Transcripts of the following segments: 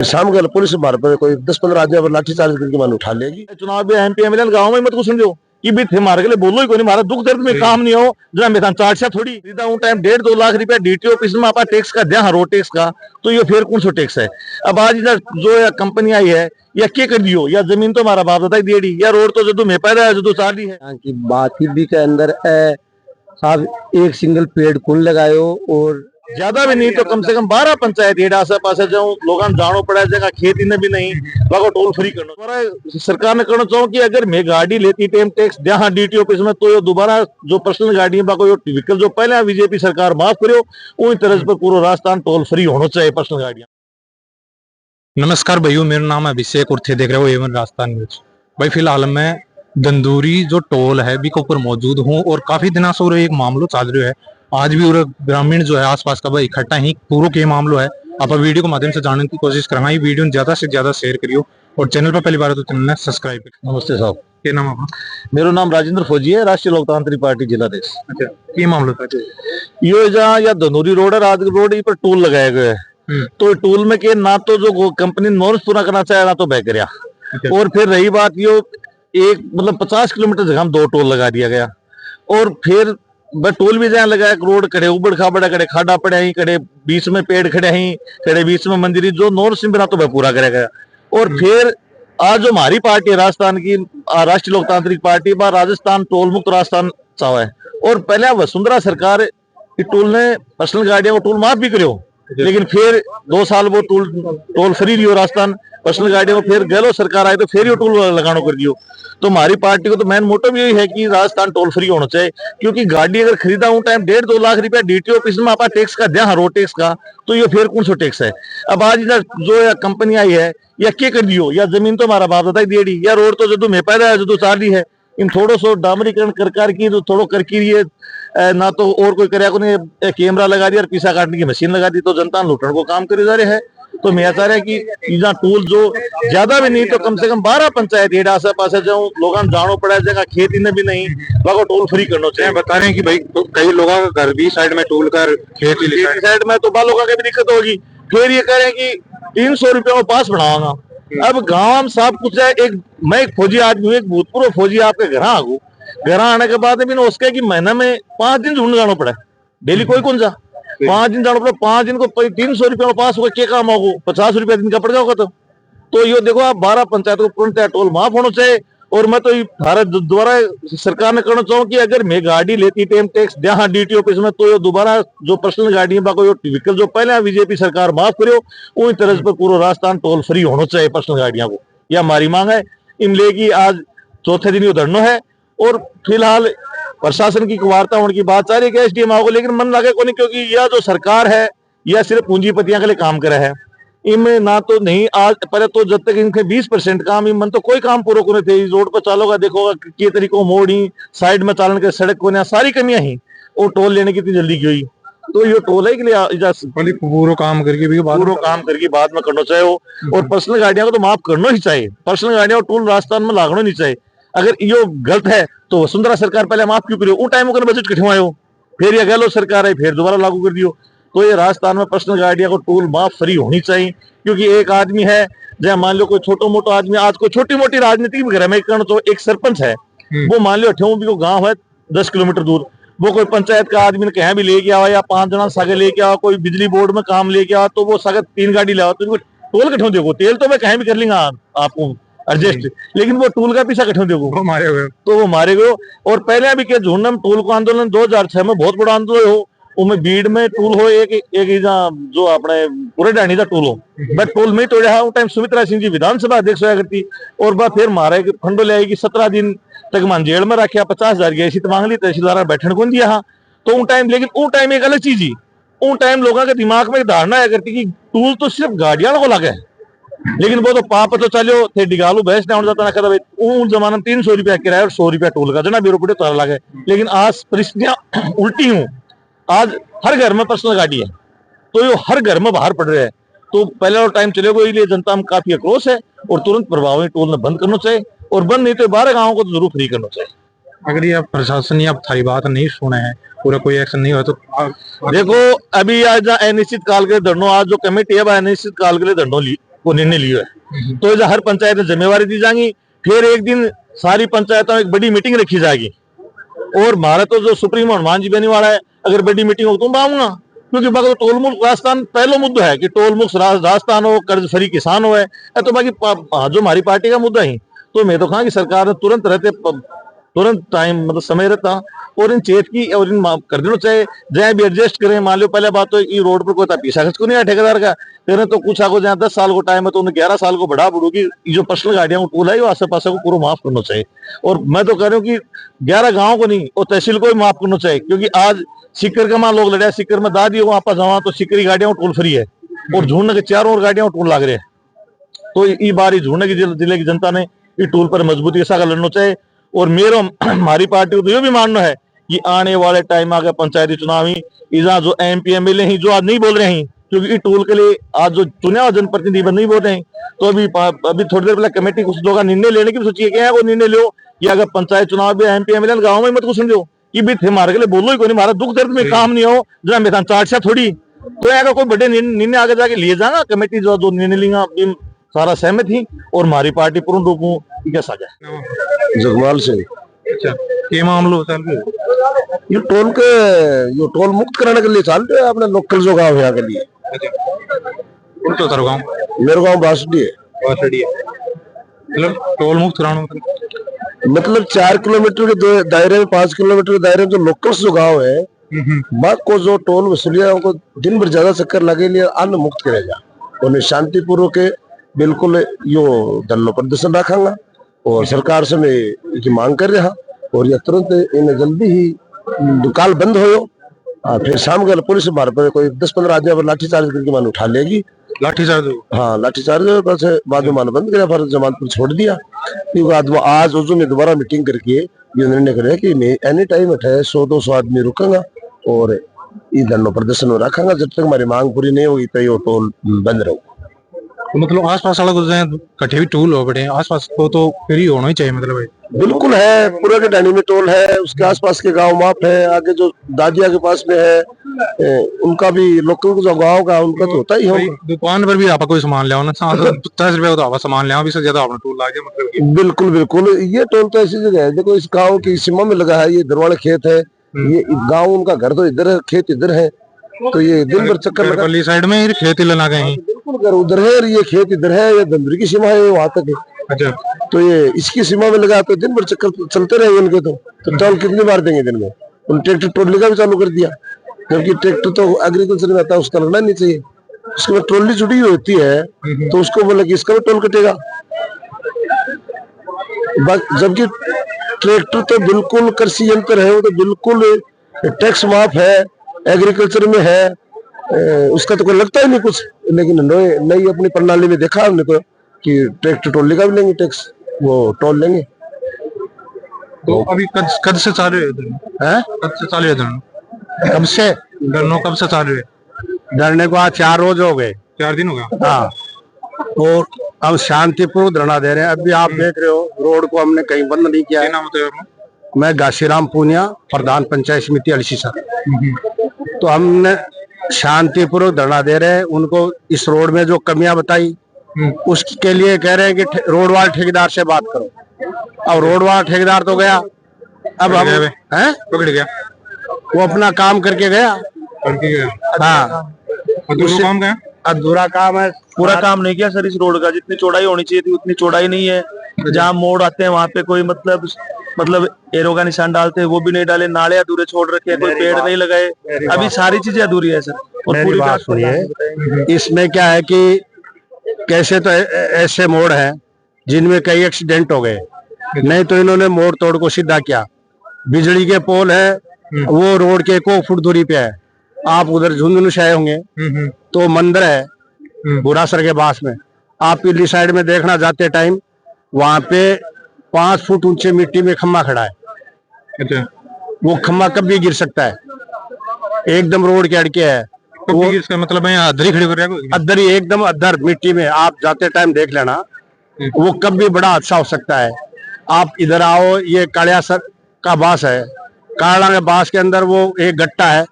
शाम को पुलिस मार पर कोई 10-15 आदमी पर लाठी चार्ज करके मान उठा लेगी। चुनाव भी एमपी एमएलए गांव में मत कुछ समझो कि भी थे मार के लिए बोलो ही कोई नहीं, मारा दुख दर्द में काम नहीं हो जरा मैदान चार्ज थोड़ी सीधा हूं टाइम 1.5-2 लाख रुपया डीटीओ ऑफिस में आपा टैक्स का दिया रोड टैक्स का, तो ये फिर कौन सा टैक्स है। अब आज इधर जो कंपनी आई है या क्या कर दियो, या जमीन तो हमारा बाप दादा दिए या रोड तो जो मैं पैदा है जो चाली है की बात ही के अंदर साहब एक सिंगल पेड़ कौन लगायो, और ज्यादा भी नहीं तो कम से कम 12 पंचायत ये आसे पास जाऊं लोगों जानो पड़ा जगह खेती ने भी नहीं बाको टोल फ्री करना सरकार ने करना चाहूँ कि अगर मैं गाड़ी लेती टाइम टैक्स जहाँ डीटीओ ऑफिस में, तो ये दोबारा जो पर्सनल गाड़ी है बाको व्हीकल जो पहले बीजेपी सरकार माफ करो उन तरह पर पूरा राजस्थान टोल फ्री होना चाहिए पर्सनल गाड़ियां। नमस्कार भाइयों, मेरा नाम है अभिषेक और थे देख रहे हो एवन राजस्थान न्यूज। भाई फिलहाल मैं दंदूरी जो टोल है भी के ऊपर मौजूद हूँ और काफी दिनों से एक मामलो चल रहा है। आज भी और ग्रामीण जो है आसपास का भाई इकट्ठा ही पूरा के मामलो है। आप वीडियो के माध्यम से जानने की कोशिश करेंगे। वीडियो ज्यादा से ज्यादा शेयर करियो और चैनल पर पहली बार तो चैनल सब्सक्राइब करियो। नमस्ते साहब, क्या नाम है? मेरा नाम राजेंद्र फौजी है, राष्ट्रीय लोकतांत्रिक पार्टी जिलाध्यक्ष। अच्छा, क्या मामला था? ये जहाँ या दंदूरी रोड है, राज रोड पर टोल लगाया गया है, तो टोल में के ना तो जो कंपनी नॉर्म्स पूरा करना चाहे ना तो बह कर, और फिर रही बात यो एक मतलब 50 किलोमीटर जगह में 2 टोल लगा दिया गया, और फिर टोल भी जहाँ लगाया रोड खड़े उबड़ खाबड़ खड़े खाडा पड़े ही खड़े बीच में पेड़ खड़े ही खड़े बीच में मंदिर जो नॉर्म्स बिना तो वह पूरा करेगा गया। और फिर आज जो हमारी पार्टी है राजस्थान की राष्ट्रीय लोकतांत्रिक पार्टी बा राजस्थान टोल मुक्त राजस्थान चाहे, और पहले वसुंधरा सरकार टोल ने पर्सनल गाड़ियों को टोल माफ भी करो, लेकिन फिर 2 साल वो टोल फ्री लियो राजस्थान पर्सनल गाड़ियों को, फिर गहलोत सरकार आए तो फिर ये टोल लगाना कर दियो। तो हमारी पार्टी को तो मेन मोटिव यही है कि राजस्थान टोल फ्री होना चाहिए, क्योंकि गाड़ी अगर खरीदा हूं टाइम 1.5-2 लाख रुपया डीटीओ ऑफिस में आपा टैक्स का दिया रोड टैक्स का, तो ये फिर कौन सा टैक्स है। अब आज इधर जो कंपनी आई है या क्या कर दियो, या जमीन तो हमारा बाप दादा दिए या रोड तो जो मैं पैदा है जो चाली है, इन थोड़ो सो डामरीकरण कर की तो थोड़ो कर की ना तो और कोई करे को कैमरा लगा दिया और पीसा काटने की मशीन लगा दी तो जनता लूटने को काम करे जा रहे हैं। तो मैं चाह रहा है कि टूल जो ज्यादा भी नहीं तो कम से कम 12 पंचायत ये आसे पास जाऊं लोगों जानो पड़ा जगह खेती ने भी नहीं बाको टोल फ्री करना चाहिए। बता रहे हैं कि भाई तो कई लोगों का घर भी साइड में टोल कर खेती साइड में तो बालों का भी दिक्कत होगी। फिर ये कह रहे हैं कि 300 रुपया में पास बढ़ाऊंगा। अब गाँव में सब कुछ है, मैं एक फौजी आदमी हूँ, एक भूतपूर्व फौजी आपके घर आगू, घर आने के बाद भी उसके कि महीने में 5 दिन ढूंढ जाना पड़ा, डेली कोई कौन जा 5 दिन जाना पड़ा, 5 दिन को 300 रुपया पास होगा, क्या काम होगा, 50 रुपया दिन का पड़ जाओगा। तो ये देखो आप 12 पंचायत को पूर्णतः टोल माफ होना चाहिए। और मैं तो भारत द्वारा सरकार ने करना चाहूँ कि अगर मैं गाड़ी लेती टाइम टैक्स जहाँ डीटीओ ऑफिस में, तो ये दोबारा जो पर्सनल गाड़ी है बाको व्हीकल जो पहले बीजेपी सरकार माफ करो उन तरह पर पूरा राजस्थान टोल फ्री होना चाहिए पर्सनल गाड़ियों को, यह हमारी मांग है। इमले की आज चौथे दिन ये धरना है और फिलहाल प्रशासन की कुवारता होने की बात आ रही है एसडीएम को, लेकिन मन लगे को नहीं, क्योंकि यह जो सरकार है यह सिर्फ पूंजीपतियों के लिए काम करे है। इनमें ना तो नहीं आज पहले तो जब तक इनके 20% काम इन मन तो कोई काम पूरा को नहीं थे। रोड पर चालोगा देखोगा कि तरीकों मोड़ ही साइड में चालन के सड़क को सारी कमियां ही, और टोल लेने की इतनी जल्दी की हुई। तो ये टोल है के लिए पूरा काम करके भी बाद में करना चाहिए और पर्सनल गाड़ियों को तो माफ करना ही चाहिए। पर्सनल गाड़ियों टोल राजस्थान में लागना नहीं चाहिए। अगर ये गलत है तो वसुंधरा सरकार पहले माफ क्यों करियो, उन टाइम को बजट कटवायो, फिर ये गहलोत सरकार है फिर दोबारा लागू कर दियो। तो ये राजस्थान में पर्सनल गाड़ियों को टोल माफ फ्री होनी चाहिए, क्योंकि एक आदमी है जहाँ मान लो कोई छोटा मोटा आदमी आज कोई छोटी मोटी राजनीति भी में करना, तो एक सरपंच है वो मान लो अठेऊ भी को गाँव है 10 किलोमीटर दूर, वो कोई पंचायत का आदमी ने कहीं भी लेके आवा या 5 जना सागे लेके आवा, कोई बिजली बोर्ड में काम लेके आवा, तो वो सागे 3 गाड़ी लाओ तो टोल कठो देखो, तेल तो मैं कहीं भी कर लेंगे आपको एडजस्ट, लेकिन वो टोल का पैसा कठो देखो वो मारे गए। और पहले अभी के झुंडम टोल को आंदोलन 2006 में बहुत बड़ा आंदोलन हो, उनमें बीड़ में टोल हो एक जो अपने पूरे डाणी का टोल हो, बट टोल में ही तोड़ा है। उस टाइम सुमित्रा सिंह जी विधानसभा अध्यक्ष हुआ करती, और वह फिर मारे फंडो ले आएगी 17 दिन तक मान जेल में रखा, 50,000 की ऐसी मांग ली, तहसीलदार बैठन को दिया। तो उन टाइम लेकिन उन टाइम एक अलग चीज ही, उन टाइम लोगों के दिमाग में धारणा है करती कि टोल तो सिर्फ गाड़ियां को लगे, लेकिन वो तो पाप तो चलो थे डिगालू बहस ना जाता ना कदा उन जमाना 300 रुपया किराया और 100 रुपया टोल का जना बेरो तो लगे। लेकिन आज परिस्थितियां उल्टी हूँ, आज हर घर में पर्सनल गाड़ी है, तो ये हर घर में बाहर पड़ रहे हैं। तो पहले टाइम चलेगा, इसलिए जनता में काफी आक्रोश है और तुरंत प्रभावी टोल में बंद करना चाहिए, और बंद नहीं तो 12 गाँव को तो जरूर फ्री करना चाहिए। अगर ये प्रशासन या थारी बात नहीं सुने हैं, पूरा कोई एक्शन नहीं हुआ तो देखो अभी आज अनिश्चित काल के लिए धरनो, आज जो कमेटी है अनिश्चित काल के लिए धरनो ली वो निर्णय लिया है। तो इधर हर पंचायत में जिम्मेवारी दी जाएगी, फिर एक दिन सारी पंचायतों में एक बड़ी मीटिंग रखी जाएगी। और भारत तो जो सुप्रीम हनुमान जी बनी वाला है, अगर बड़ी मीटिंग हो तो मैं आऊंगा, क्योंकि बाकी तो टोल मुक्त राजस्थान पहला मुद्दा है कि टोल मुक्त राजस्थान हो, कर्ज फ्री किसान हो है, तो बाकी जो हमारी पार्टी का मुद्दा ही। तो मैं तो कहा कि सरकार ने तुरंत टाइम मतलब समय रहता और इन चेत की और इन कर देना चाहिए, जहाँ भी एडजस्ट करें। मान लो पहले बात तो ये रोड पर कोई पैसा खर्च को नहीं है ठेकेदार का, तेरे तो कुछ आगो जहाँ 10 साल को टाइम है तो उन्हें 11 साल को बढ़ा बढ़ूगी। जो पर्सनल गाड़ियां टूल है वो आसे पास को पूरा माफ करना चाहिए। और मैं तो कह रहा हूँ कि 11 गाँव को नहीं और तहसील को भी माफ करना चाहिए, क्योंकि आज सिक्कर का मां लोग लड़े, सिक्कर में दादी वहां पर जमा तो सिक्करी गाड़ियां टोल फ्री है और झूठने के चारों और गाड़ियां टोल लग रहे हैं। तो ये बार झूठने की जिले की जनता ने ये टोल पर मजबूती के साथ लड़ना चाहिए। और मेरा हमारी पार्टी को तो ये भी मानना है कि आने वाले टाइम आगे पंचायती चुनाव ही जो MP MLA ही जो आज नहीं बोल रहे हैं, क्योंकि टोल के लिए आज जो चुने हुआ जनप्रतिनिधि नहीं बोल रहे हैं, तो अभी थोड़ी देर पहले कमेटी कुछ लोग निर्णय लेने की सोचिए क्या है वो निर्णय लो कि अगर पंचायत चुनाव भी MP MLA गाँव में मत कुछ समझो कि भी थे मारे के लिए बोलो ही कोई नहीं, हमारा दुख दर्द में काम नहीं हो जरा मैदान चार्चा थोड़ी। तो अगर कोई बड़े निर्णय आगे जाके लिए जाना, कमेटी जो निर्णय लेगा सारा सहमत थी और हमारी पार्टी पूर्ण रूप में क्या साझा। जगमाल सिंह। अच्छा, ये मामलो चल रहे ये टोल मुक्त कराने के लिए चल रहे हैं अपने लोकल जो गाँव यहाँ के लिए। तो सर गाँव मेरे गाँव बासडी है। मतलब टोल मुक्त कराना मतलब 4 किलोमीटर के दायरे में, 5 किलोमीटर के दायरे में जो लोकल जो गाँव है बाग को जो टोल वसूलिया उनको दिन भर ज्यादा चक्कर लगे लिए अन्न मुक्त करेगा। उन्हें शांतिपूर्वक बिल्कुल यो धरना प्रदर्शन रखांगा और सरकार से मैं इसकी मांग कर रहा और यह तुरंत इन्हें जल्दी ही दुकान बंद हो। फिर शाम को पुलिस मार पर कोई 10-15 आदमी पर लाठीचार्ज करके मान उठा लेगी। लाठीचार्ज? हाँ, लाठीचार्ज बाद में मान बंद किया, फिर जमानत पर छोड़ दिया। आज उस में दोबारा मीटिंग करके ये निर्णय करे कि मैं एनी टाइम 100-200 आदमी रुकूंगा और ये धरना प्रदर्शन में रखांगा जब तक हमारी मांग पूरी नहीं होगी तो ये टोल बंद रहेगा। तो मतलब आसपास वाला कटे भी टोल हो बड़े आसपास को तो फिर ही होना ही चाहिए। मतलब बिल्कुल है, पूरा के डानी में टोल है, उसके आसपास के गांव माफ है, आगे जो दादिया के पास में है उनका भी लोकल जो गांव का उनका तो होता ही होगा। दुकान पर भी आप कोई सामान ले आओ ना 10 रुपए तो आप सामान ले आओ भी ज्यादा आपने टोल लागे। मतलब बिल्कुल बिल्कुल, ये टोल तो ऐसी जगह है देखो इस गाँव की सीमा में लगा है। ये दरवाड़े खेत है, ये गाँव उनका घर तो इधर है, खेत इधर है, तो ये दिन भर चक्कर लगा साइड में खेत लगा गए। बिल्कुल घर उधर है और ये खेत इधर है, ये धंधुरी की सीमा है वहां तक है। अच्छा, तो ये इसकी सीमा में लगा तो दिन भर चक्कर चलते रहेंगे उनके। तो टोल कितनी बार देंगे दिन में? उन ट्रैक्टर ट्रॉली का भी चालू कर दिया, जबकि ट्रैक्टर तो एग्रीकल्चर में आता है, उसका लगना नहीं चाहिए। उसके बाद ट्रॉली जुड़ी हुई होती है तो उसको बोला कि इसका भी टोल कटेगा, जबकि ट्रैक्टर तो बिल्कुल कृषि यंत्र है, वो तो बिल्कुल टैक्स माफ है, एग्रीकल्चर में है, उसका तो कोई लगता ही नहीं कुछ। लेकिन नई अपनी प्रणाली में देखा हमने तो कि ट्रैक्टर टोल का भी लेंगे टैक्स, वो टोल लेंगे। तो अभी कब से चालू है? कब से चालू है धरना? कब से कब से चालू है धरने को? आज 4 रोज हो गए, 4 दिन हो गया। हाँ, और अब शांतिपूर्वक धरना दे रहे हैं। अभी आप देख रहे हो रोड को हमने कहीं बंद नहीं किया है। मैं घासीराम पूनिया, प्रधान पंचायत समिति अलसी सर। तो हमने शांतिपूर्वक धरना दे रहे हैं। उनको इस रोड में जो कमियां बताई उसके लिए कह रहे हैं कि रोड वाले ठेकेदार से बात करो। अब रोड वाला ठेकेदार तो गया, अब हम हैं पकड़ गया, वो अपना काम करके गया। हाँ, अधूरा काम है, पूरा काम नहीं किया सर इस रोड का। जितनी चौड़ाई होनी चाहिए थी उतनी चौड़ाई नहीं है। जहाँ मोड़ आते हैं वहाँ पे कोई मतलब एरो का निशान डालते हैं वो भी नहीं डाले, नाले अधूरे छोड़ रखे हैं, कोई पेड़ नहीं लगाए, अभी सारी चीजें अधूरी है सर। और पूरी बात सुनिए, इसमें क्या है कि कैसे तो ऐसे मोड़ हैं जिनमें कई एक्सीडेंट हो गए, नहीं तो इन्होंने मोड़ तोड़ को सीधा किया। बिजली के पोल है वो रोड के 1 फुट दूरी पे है। आप उधर झुंझुनू से आए होंगे तो मंदिर है बुरासर के पास में, आप पीली साइड में देखना जाते टाइम वहां पे 5 फुट ऊंचे मिट्टी में खम्मा खड़ा है। अच्छा, वो खम्मा कभी गिर सकता है, एकदम रोड के अड़के है। वो इसका मतलब है अधरी खड़ी कर रहा है, अधरी एकदम अधर मिट्टी में, आप जाते टाइम देख लेना, वो कभी बड़ा हादसा हो सकता है। आप इधर आओ, ये कालियासर का बास है, काला के बास के अंदर वो एक गट्टा है,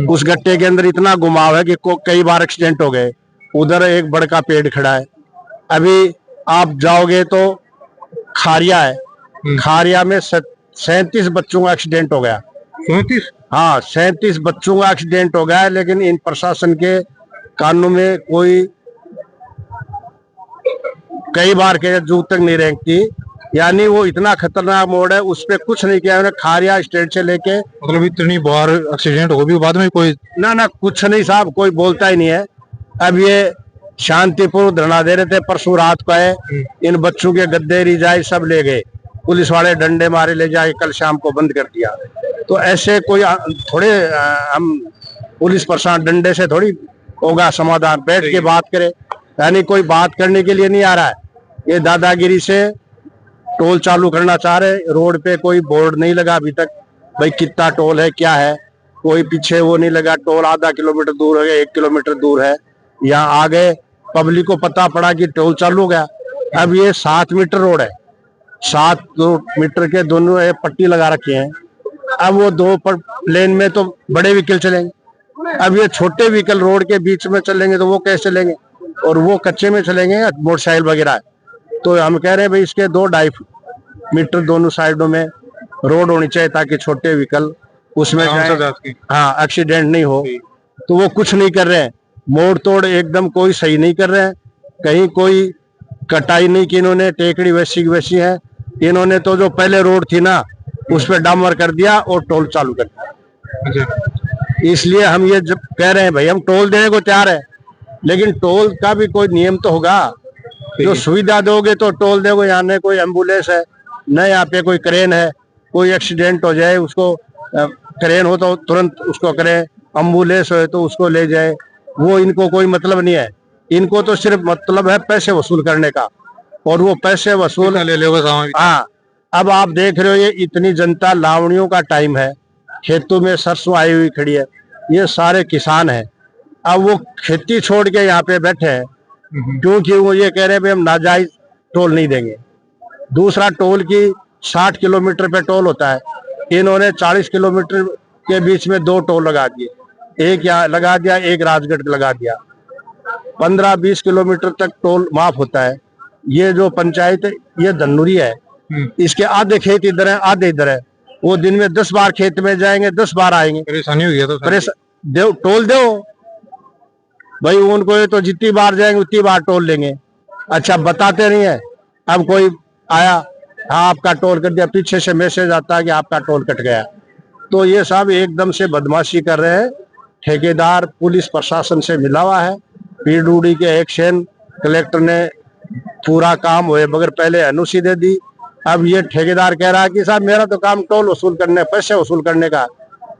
उस गट्टे के अंदर इतना घुमाव है कि कई बार एक्सीडेंट हो गए। उधर एक बड़का पेड़ खड़ा है, अभी आप जाओगे तो खारिया है, खारिया में 37 बच्चों का एक्सीडेंट हो गया। 37? हाँ, 37 बच्चों का एक्सीडेंट हो गया है, लेकिन इन प्रशासन के कानून में कोई कई बार के जू तक नहीं रेंगती। यानी वो इतना खतरनाक मोड़ है, उस पर कुछ नहीं किया उन्होंने। खारिया स्टेट से लेके मतलब इतनी बार एक्सीडेंट हो भी बाद में कोई ना कुछ नहीं साहब, कोई बोलता ही नहीं है। अब ये शांतिपूर्ण धरना दे रहे थे, परसों रात को है, इन बच्चों के गद्दे रिजाई सब ले गए, पुलिस वाले डंडे मारे ले जाए, कल शाम को बंद कर दिया। तो ऐसे कोई थोड़े हम पुलिस प्रशासन डंडे से थोड़ी होगा समाधान, बैठ के बात करे। यानी कोई बात करने के लिए नहीं आ रहा है, ये दादागिरी से टोल चालू करना चाह रहे। रोड पे कोई बोर्ड नहीं लगा अभी तक, भाई कितना टोल है क्या है, कोई पीछे वो नहीं लगा। टोल आधा किलोमीटर दूर है, 1 किलोमीटर दूर है। यहाँ आ गए, पब्लिक को पता पड़ा कि टोल चालू हो गया। अब ये 7 मीटर रोड है, 7 मीटर के दोनों पट्टी लगा रखे हैं। अब वो दो लेन में तो बड़े व्हीकल चलेंगे, अब ये छोटे व्हीकल रोड के बीच में चलेंगे तो वो कैसे चलेंगे, और वो कच्चे में चलेंगे मोटरसाइकिल वगैरह। तो हम कह रहे हैं भाई इसके 2-2.5 मीटर दोनों साइडों में रोड होनी चाहिए, ताकि छोटे व्हीकल उसमें हाँ एक्सीडेंट नहीं हो। तो वो कुछ नहीं कर रहे हैं, मोड़ तोड़ एकदम कोई सही नहीं कर रहे हैं। कहीं कोई कटाई नहीं की इन्होंने, टेकड़ी वैसी की वैसी है। इन्होंने तो जो पहले रोड थी ना उस पर डामर कर दिया और टोल चालू कर दिया। इसलिए हम ये जब कह रहे हैं भाई हम टोल देने को तैयार है, लेकिन टोल का भी कोई नियम तो होगा। जो सुविधा दोगे तो टोल दोगे, यहाँ न कोई एम्बुलेंस है न यहाँ पे कोई क्रेन है। कोई एक्सीडेंट हो जाए उसको क्रेन हो तो तुरंत उसको करे, एम्बुलेंस हो तो उसको ले जाए, वो इनको कोई मतलब नहीं है। इनको तो सिर्फ मतलब है पैसे वसूल करने का, और वो पैसे वसूल ले ले। हाँ, अब आप देख रहे हो ये इतनी जनता, लावणियों का टाइम है, खेतों में सरसों आई हुई खड़ी है, ये सारे किसान हैं। अब वो खेती छोड़ के यहाँ पे बैठे हैं क्योंकि वो ये कह रहे हैं भाई हम नाजायज टोल नहीं देंगे। दूसरा, टोल की 60 किलोमीटर पे टोल होता है, इन्होंने 40 किलोमीटर के बीच में 2 टोल लगा दिए, एक यहाँ लगा दिया, एक राजगढ़ लगा दिया। 15-20 किलोमीटर तक टोल माफ होता है। ये जो पंचायत ये धन्नूरी है, इसके आधे खेत इधर है आधे इधर है। वो दिन में 10 बार खेत में जाएंगे, 10 बार आएंगे। परेशानी हो गया तो टोल दो भाई उनको, ये तो जितनी बार जाएंगे उतनी बार टोल लेंगे। अच्छा, बताते नहीं है। अब कोई आया, हाँ आपका टोल कर दिया, पीछे से मैसेज आता है कि आपका टोल कट गया। तो ये सब एकदम से बदमाशी कर रहे हैं। ठेकेदार पुलिस प्रशासन से मिला हुआ है, पीडब्ल्यूडी के एक्शन, कलेक्टर ने पूरा काम हुए बगैर पहले एनओसी दे दी। अब ये ठेकेदार कह रहा है कि साहब मेरा तो काम टोल वसूल करने, पैसे वसूल करने का,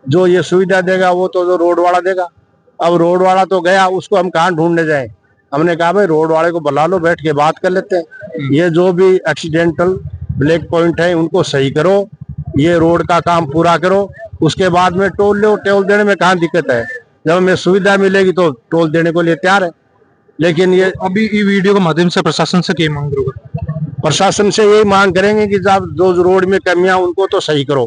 जो ये सुविधा देगा वो तो जो रोड वाला देगा। अब रोड वाला तो गया, उसको हम कहाँ ढूंढने जाएं। हमने कहा भाई रोड वाले को बुला लो, बैठ के बात कर लेते हैं। ये जो भी एक्सीडेंटल ब्लैक पॉइंट है उनको सही करो, ये रोड का काम पूरा करो, उसके बाद में टोल लो। टोल देने में कहाँ दिक्कत है, जब हमें सुविधा मिलेगी तो टोल देने को लिए तैयार है। लेकिन ये अभी ये वीडियो के माध्यम से प्रशासन से क्या मांग करोगे? प्रशासन से यही मांग करेंगे कि जब जो रोड में कमियां उनको तो सही करो,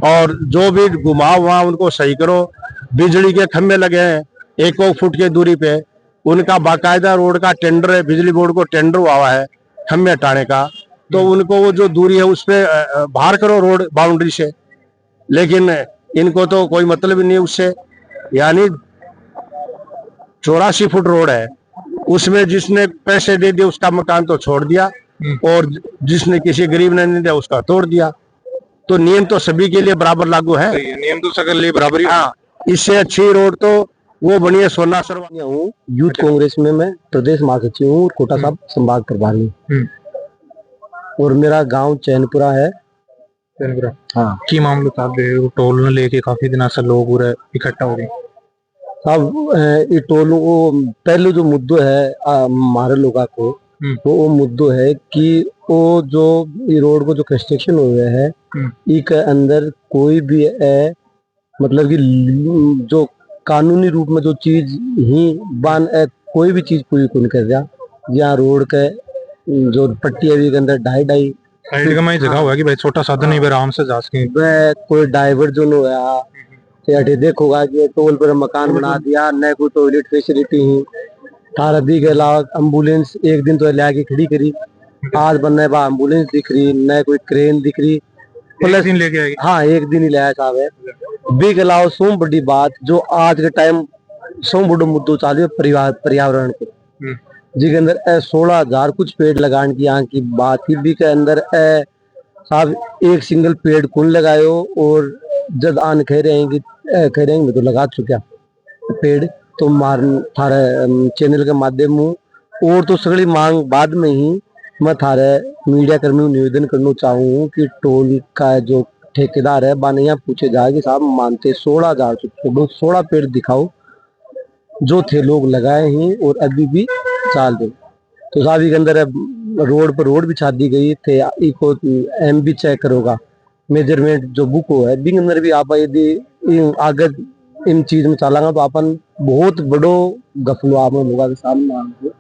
और जो भी घुमाव वहां उनको सही करो। बिजली के खंभे लगे हैं 1 फुट की दूरी पे, उनका बाकायदा रोड का टेंडर है, बिजली बोर्ड को टेंडर हुआ है खंभे हटाने का, तो उनको वो जो दूरी है उस पे बाहर करो रोड बाउंड्री से। लेकिन इनको तो कोई मतलब ही नहीं उससे। यानी 84 फुट रोड है, उसमें जिसने पैसे दे दिए उसका मकान तो छोड़ दिया, और जिसने किसी गरीब ने नहीं दिया उसका तोड़ दिया। तो नियम तो सभी के लिए बराबर लागू है, नियम तो सबके लिए बराबर ही। हाँ, इससे अच्छी रोड तो वो बनी है। सोना सरवानिया हूँ, यूथ कांग्रेस में मैं प्रदेश महासचिव हूँ और कोटा साहब संभाग प्रभारी हूँ, और मेरा गांव चैनपुरा है। हाँ, की मामला था टोल लेके काफी दिन से लोग इकट्ठा हो गए। अब ये टोल वो पहले जो मुद्दो है हमारे लोगों को, तो वो मुद्दो है कि वो जो ये रोड को जो कंस्ट्रक्शन हुए है, इसके अंदर कोई भी मतलब कि जो कानूनी रूप में जो चीज ही बन कोई भी चीज पूरी को नहीं कर दिया। यहाँ रोड के जो पट्टी है के अंदर 2.5 साइड में जगह हुआ कि भाई छोटा साधन नहीं आराम से जा सके, कोई डाइवर्ट जो होया देखोगा कि टोल पर मकान बना दिया, न कोई टॉयलेट फैसिलिटी ही, थारा दी के अलावा एम्बुलेंस एक दिन तो ले खड़ी करी, आज बनने बा एम्बुलेंस दिख रही न कोई क्रेन दिख रही। एक दिन लेके आएगी। हाँ एक दिन ही लाया साहब है। बी के अलावा सोम बड़ी बात जो आज के टाइम सोम बड़ो मुद्दों चालू है पर्यावरण को, जी के अंदर 16,000 कुछ पेड़ लगाने की यहाँ की बात ही। बी के अंदर साहब एक सिंगल पेड़ कौन लगायो, और जब आन कह रहे हैं कि मैं तो लगा चुका पेड़, तो मार थारे चैनल के माध्यम और तो सगली मांग बाद में ही मैं थारे मीडिया कर्मी निवेदन करना चाहूँ कि टोल का जो ठेकेदार है बाने यहाँ पूछे जाए कि साहब मानते 16,000 16 पेड़ दिखाओ जो थे लोग लगाए हैं और अभी भी चाल दे। तो साहब के अंदर रोड पर रोड बिछा दी गई थे, इको एम भी चेक करोगा मेजरमेंट जो बुक हो है बिंग अंदर भी आप यदि आगे इन चीज में चलांगा तो अपन बहुत बड़ो गफलो आप लोगों के सामने।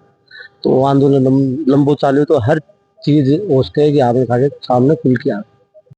तो आंदोलन लंबो चालू तो हर चीज उसके कि आपने सामने खुल के आ